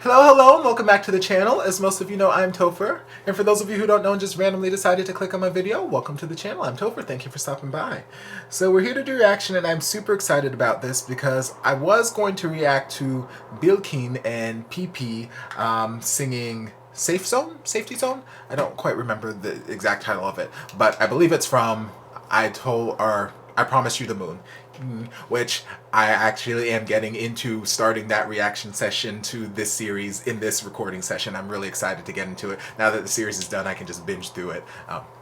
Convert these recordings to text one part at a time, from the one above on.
Hello, and welcome back to the channel. As most of you know, I'm Topher. And for those of you who don't know and just randomly decided to click on my video, welcome to the channel. I'm Topher. Thank you for stopping by. So we're here to do reaction, and I'm super excited about this because I was going to react to Billkin and PP singing Safety Zone? I don't quite remember the exact title of it, but I believe it's from I Promise You the Moon, which I actually am getting into starting that reaction session to this series in this recording session. I'm really excited to get into it. Now that the series is done, I can just binge through it.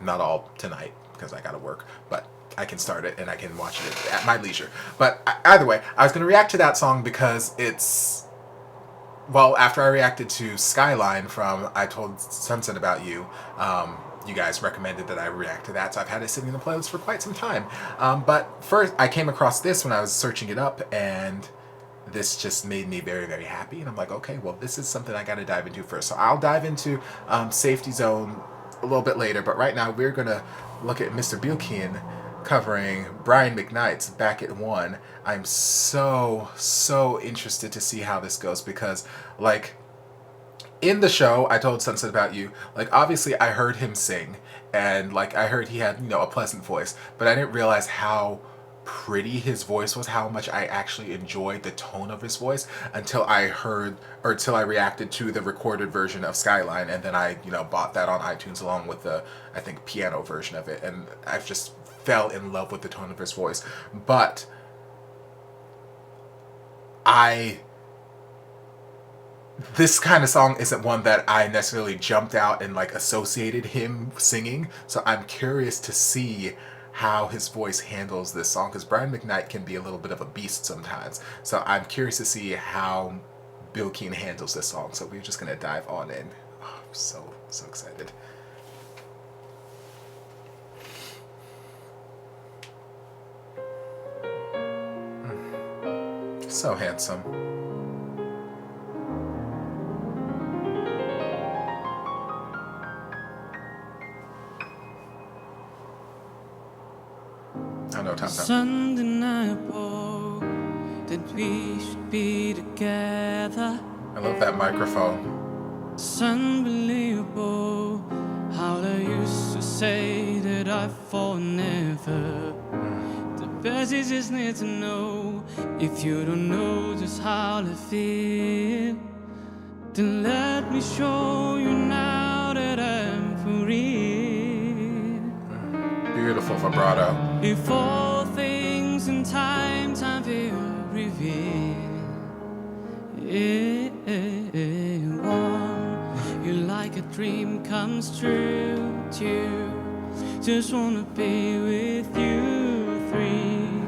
Not all tonight because I gotta work, but I can start it and I can watch it at my leisure. But either way, I was gonna react to that song because it's, well, after I reacted to Skyline from I Told Sunset About You, you guys recommended that I react to that, so I've had it sitting in the playlist for quite some time. But first, I came across this when I was searching it up, and this just made me very, very happy. And I'm like, okay, well, this is something I got to dive into first. So I'll dive into Safety Zone a little bit later, but right now we're going to look at Mr. Billkin covering Brian McKnight's Back at One. I'm so interested to see how this goes because, like, in the show, I Told Sunset About You, like, obviously I heard him sing, and, like, I heard he had, you know, a pleasant voice, but I didn't realize how pretty his voice was, how much I actually enjoyed the tone of his voice until I heard, or until I reacted to the recorded version of Skyline, and then I, you know, bought that on iTunes along with the, I think, piano version of it, and I've just fell in love with the tone of his voice. But this kind of song isn't one that I necessarily jumped out and, like, associated him singing, so I'm curious to see how his voice handles this song, because Brian McKnight can be a little bit of a beast sometimes, so I'm curious to see how Billkin handles this song. So we're just gonna dive on in. Oh, I'm so excited. So handsome. I know, It's undeniable that we should be together. I love that microphone. It's unbelievable how they used to say that I fall never. The best is just need to know. If you don't know just how I feel, then let me show you now that I'm for real. Beautiful vibrato. If all things in time will reveal, one, you like a dream comes true too. Just wanna be with you. Three,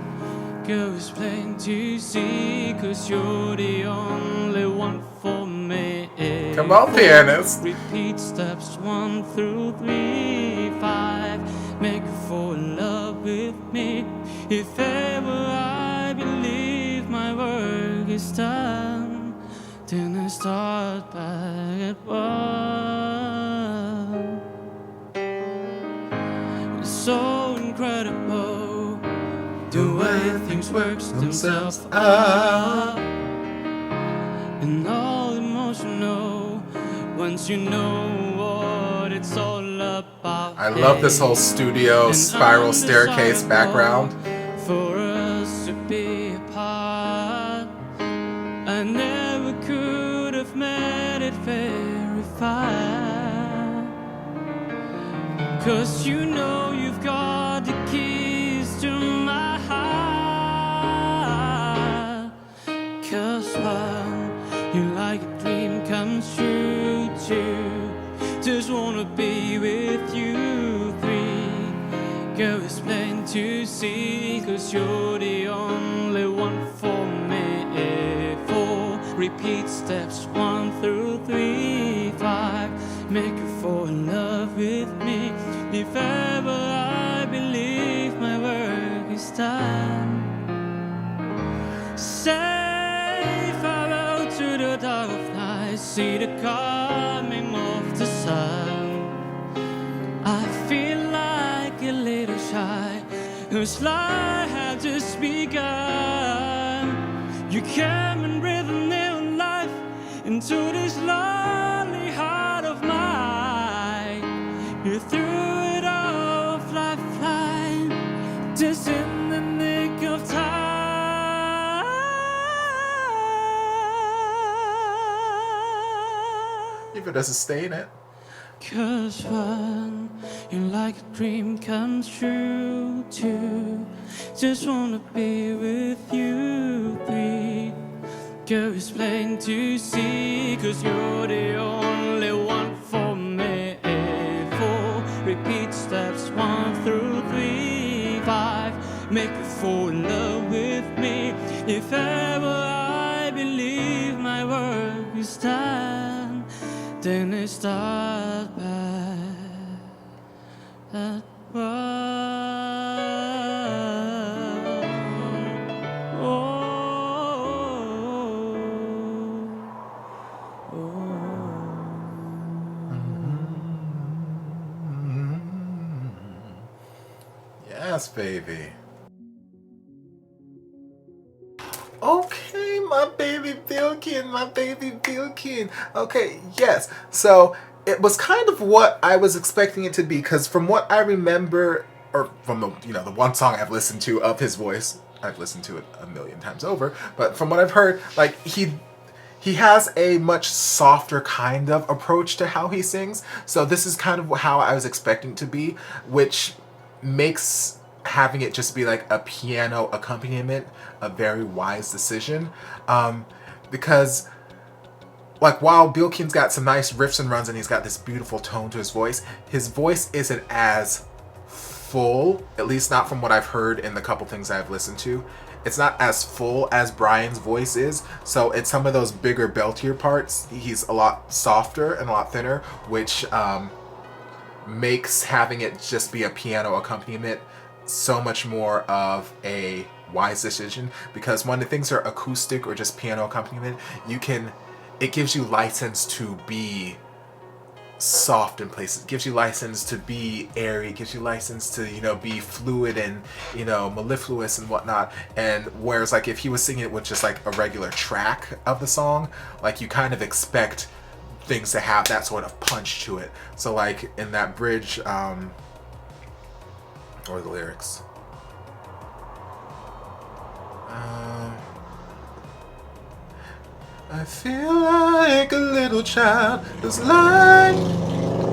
girl, it's plain to see, 'cause you're the only one for me. Come on, pianist. Repeat steps 1 through 3, 5. Make you fall in love with me. If ever I believe my work is done, then I start back at 1. It's so incredible the way things work themselves up, and all emotional once you know what it's all about. I love this whole studio spiral staircase background. For us to be apart, I never could have made it very far. 'Cause you know you've got the keys to my heart. 'Cause one, you like a dream comes true too. Just wanna be with you. 3, girl, it's plain to see, 'cause you're the only one for me. 4, repeat steps 1 through 3, 5. Make you fall in love with me. If ever I believe my work is done, say farewell to the dark of night. See the coming of the sun. I feel like a little shy, whose life had just begun. You came and breathed a new life into this You better sustain it. 'Cause when you like a dream comes true too, just wanna be with you. 3, girl, it's plain to see, 'cause you're the only one for me. 4, repeat steps 1 through 3. 5, make you fall in love with me. If ever I believe my word will stand, then it starts back at 1. Yes, baby. Okay, my baby Billkin, my baby Billkin. Okay, yes. So it was kind of what I was expecting it to be, because from what I remember, or from the the one song I've listened to of his voice, I've listened to it a million times over, but from what I've heard, like he has a much softer kind of approach to how he sings. So this is kind of how I was expecting it to be, which makes having it just be like a piano accompaniment a very wise decision, because like while Billkin's got some nice riffs and runs and he's got this beautiful tone to his voice isn't as full, at least not from what I've heard in the couple things I've listened to. It's not as full as Brian's voice is, so it's some of those bigger beltier parts. He's a lot softer and a lot thinner, which makes having it just be a piano accompaniment so much more of a wise decision, because when the things are acoustic or just piano accompaniment, it gives you license to be soft in places, it gives you license to be airy, it gives you license to be fluid and mellifluous and whatnot. And whereas like if he was singing it with just like a regular track of the song, like you kind of expect things to have that sort of punch to it. So like in that bridge, or the lyrics, I feel like a little child whose life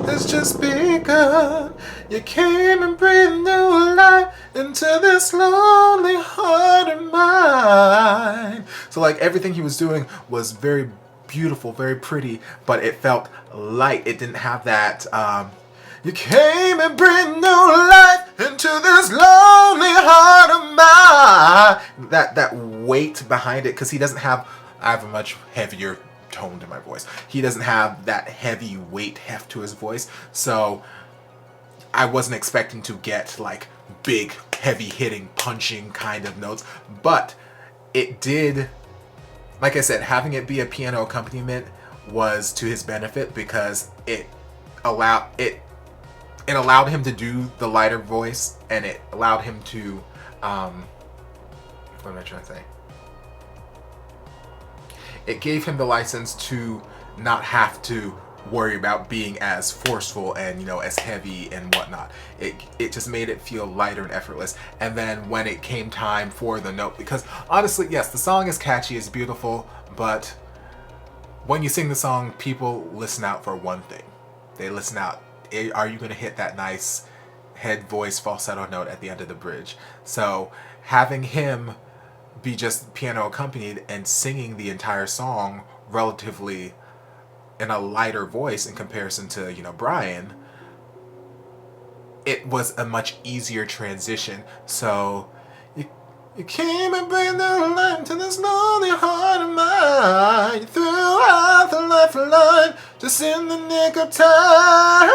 has just begun. You came and breathed new life into this lonely heart of mine. So like everything he was doing was very beautiful, very pretty, but it felt light. It didn't have that you came and breathed new life into this lonely heart of mine, that weight behind it, because I have a much heavier tone to my voice. He doesn't have that heavy weight heft to his voice, so I wasn't expecting to get like big, heavy hitting, punching kind of notes, but it did. Like I said, having it be a piano accompaniment was to his benefit, because it allowed him to do the lighter voice, and it allowed him to what am I trying to say? It gave him the license to not have to worry about being as forceful and as heavy and whatnot. It just made it feel lighter and effortless. And then when it came time for the note, because honestly, yes, the song is catchy, it's beautiful, but when you sing the song, people listen out for one thing. They listen out, are you going to hit that nice head voice falsetto note at the end of the bridge? So having him be just piano accompanied and singing the entire song relatively in a lighter voice in comparison to Brian, it was a much easier transition. So you came and bring the light to this lonely heart of mine. You threw out the lifeline just in the nick of time.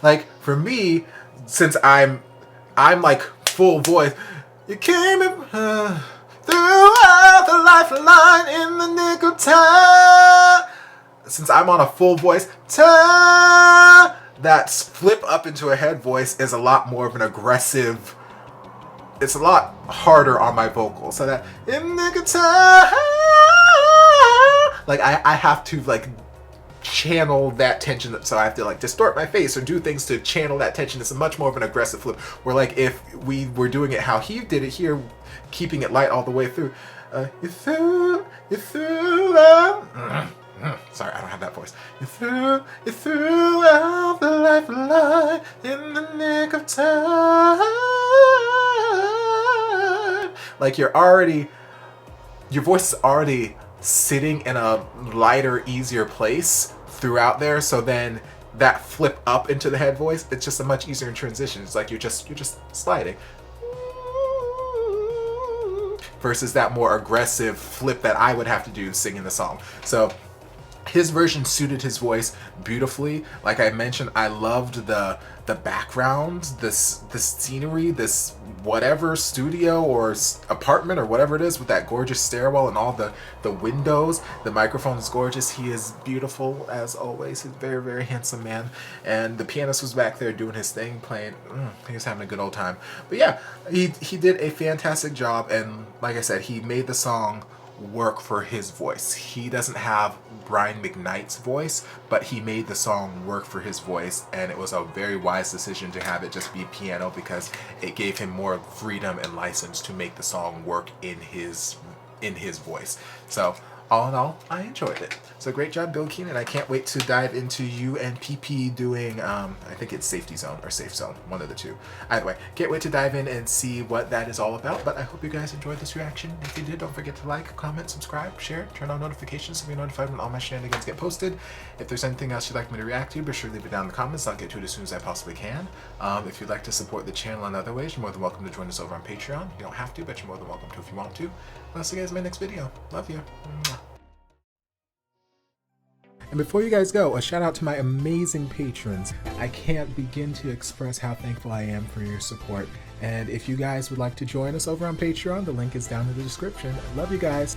Like for me, since I'm like full voice, you came and threw out the lifeline in the nick of time. Since I'm on a full voice, that flip up into a head voice is a lot more of an aggressive. It's a lot harder on my vocals. So that in the nick of time, like I have to like channel that tension, so I have to like distort my face or do things to channel that tension. It's a much more of an aggressive flip, where like if we were doing it how he did it here, keeping it light all the way through, you threw out Sorry, I don't have that voice. You threw out the lifeline in the nick of time. Like your voice is already sitting in a lighter, easier place throughout there. So then that flip up into the head voice, it's just a much easier transition. It's like you're just sliding. Versus that more aggressive flip that I would have to do singing the song. So his version suited his voice beautifully. Like I mentioned, I loved the background, this scenery, this whatever studio or apartment or whatever it is with that gorgeous stairwell and all the windows. The microphone is gorgeous. He is beautiful as always. He's a very, very handsome man. And the pianist was back there doing his thing, playing. He was having a good old time. But yeah, he did a fantastic job. And like I said, he made the song work for his voice. He doesn't have Brian McKnight's voice, but he made the song work for his voice, and it was a very wise decision to have it just be piano because it gave him more freedom and license to make the song work in his voice. So all in all, I enjoyed it. So great job, Billkin, and I can't wait to dive into you and PP doing, I think it's Safety Zone or Safe Zone, one of the two. Either way, can't wait to dive in and see what that is all about, but I hope you guys enjoyed this reaction. If you did, don't forget to like, comment, subscribe, share, turn on notifications so you're notified when all my shenanigans get posted. If there's anything else you'd like me to react to, be sure to leave it down in the comments. I'll get to it as soon as I possibly can. If you'd like to support the channel in other ways, you're more than welcome to join us over on Patreon. You don't have to, but you're more than welcome to if you want to. I'll see you guys in my next video. Love you. Mwah. And before you guys go, a shout out to my amazing patrons. I can't begin to express how thankful I am for your support. And if you guys would like to join us over on Patreon, the link is down in the description. I love you guys.